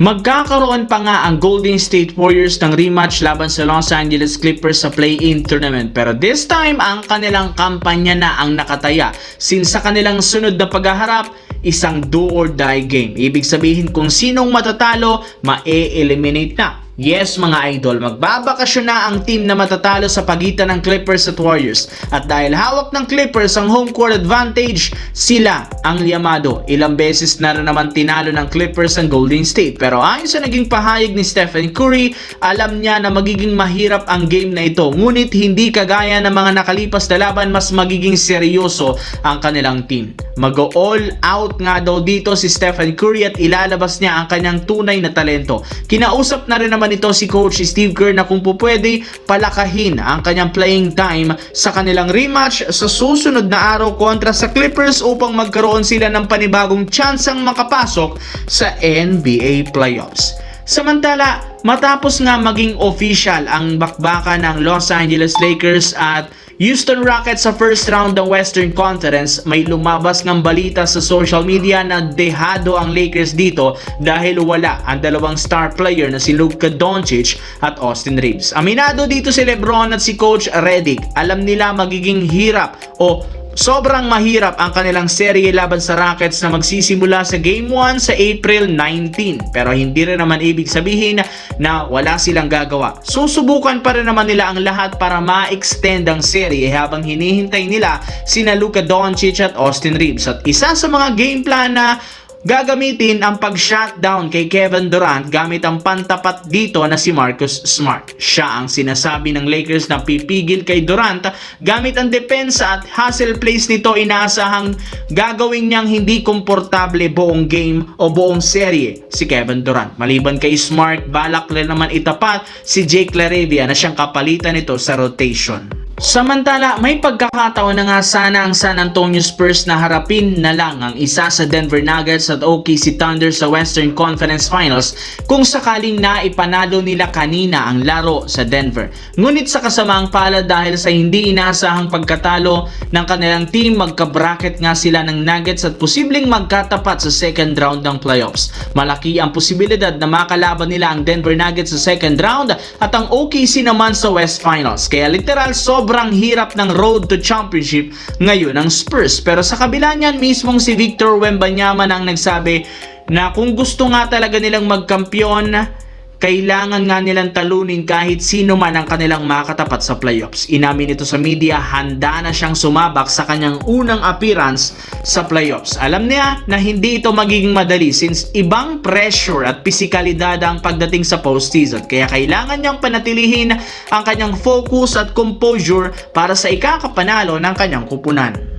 Magkakaroon pa nga ang Golden State Warriors ng rematch laban sa Los Angeles Clippers sa play-in tournament, pero this time ang kanilang kampanya na ang nakataya since sa kanilang sunod na paghaharap, isang do or die game. Ibig sabihin kung sinong matatalo, ma-eliminate na. Yes mga idol, magbabakasyon na ang team na matatalo sa pagitan ng Clippers at Warriors. At dahil hawak ng Clippers ang home court advantage, sila ang liyamado. Ilang beses na rin naman tinalo ng Clippers ang Golden State. Pero ayon sa naging pahayag ni Stephen Curry, alam niya na magiging mahirap ang game na ito. Ngunit hindi kagaya ng mga nakalipas na laban, mas magiging seryoso ang kanilang team. Mag-all out nga daw dito si Stephen Curry at ilalabas niya ang kanyang tunay na talento. Kinausap na rin naman ito si Coach Steve Kerr na kung pupwede palakahin ang kanyang playing time sa kanilang rematch sa susunod na araw kontra sa Clippers upang magkaroon sila ng panibagong tsansang makapasok sa NBA playoffs. Samantala, matapos nga maging official ang bakbakan ng Los Angeles Lakers at Houston Rockets sa first round ng Western Conference, may lumabas ng balita sa social media na dehado ang Lakers dito dahil wala ang dalawang star player na si Luka Doncic at Austin Reeves. Aminado dito si LeBron at si Coach Redick. Alam nila magiging hirap o sobrang mahirap ang kanilang serye laban sa Rockets na magsisimula sa Game 1 sa April 19. Pero hindi rin naman ibig sabihin na wala silang gagawa. Susubukan pa rin naman nila ang lahat para ma-extend ang serye habang hinihintay nila sina Luka Doncic at Austin Reeves. At isa sa mga game plan na gagamitin ang pag-shutdown kay Kevin Durant gamit ang pantapat dito na si Marcus Smart. Siya ang sinasabi ng Lakers na pipigil kay Durant gamit ang depensa at hustle plays nito. Inaasahang gagawin niyang hindi komportable buong game o buong serye si Kevin Durant. Maliban kay Smart, balak rin naman itapat si Jake LaRavia na siyang kapalitan nito sa rotation. Samantala, may pagkakataon na nga sana ang San Antonio Spurs na harapin na lang ang isa sa Denver Nuggets at OKC Thunder sa Western Conference Finals kung sakaling naipanalo nila kanina ang laro sa Denver. Ngunit sa kasamaang palad dahil sa hindi inaasahang pagkatalo ng kanilang team, magka-bracket nga sila ng Nuggets at posibleng magkatapat sa second round ng playoffs. Malaki ang posibilidad na makalaban nila ang Denver Nuggets sa second round at ang OKC naman sa West Finals. Kaya literal sobrang hirap ng road to championship ngayon ng Spurs. Pero sa kabila niyan, mismong si Victor Wembanyama ang nagsabi na kung gusto nga talaga nilang magkampiyon, kailangan nga nilang talunin kahit sino man ang kanilang makatapat sa playoffs. Inamin ito sa media, handa na siyang sumabak sa kanyang unang appearance sa playoffs. Alam niya na hindi ito magiging madali since ibang pressure at pisikalidad ang pagdating sa postseason. Kaya kailangan niyang panatilihin ang kanyang focus at composure para sa ikakapanalo ng kanyang kupunan.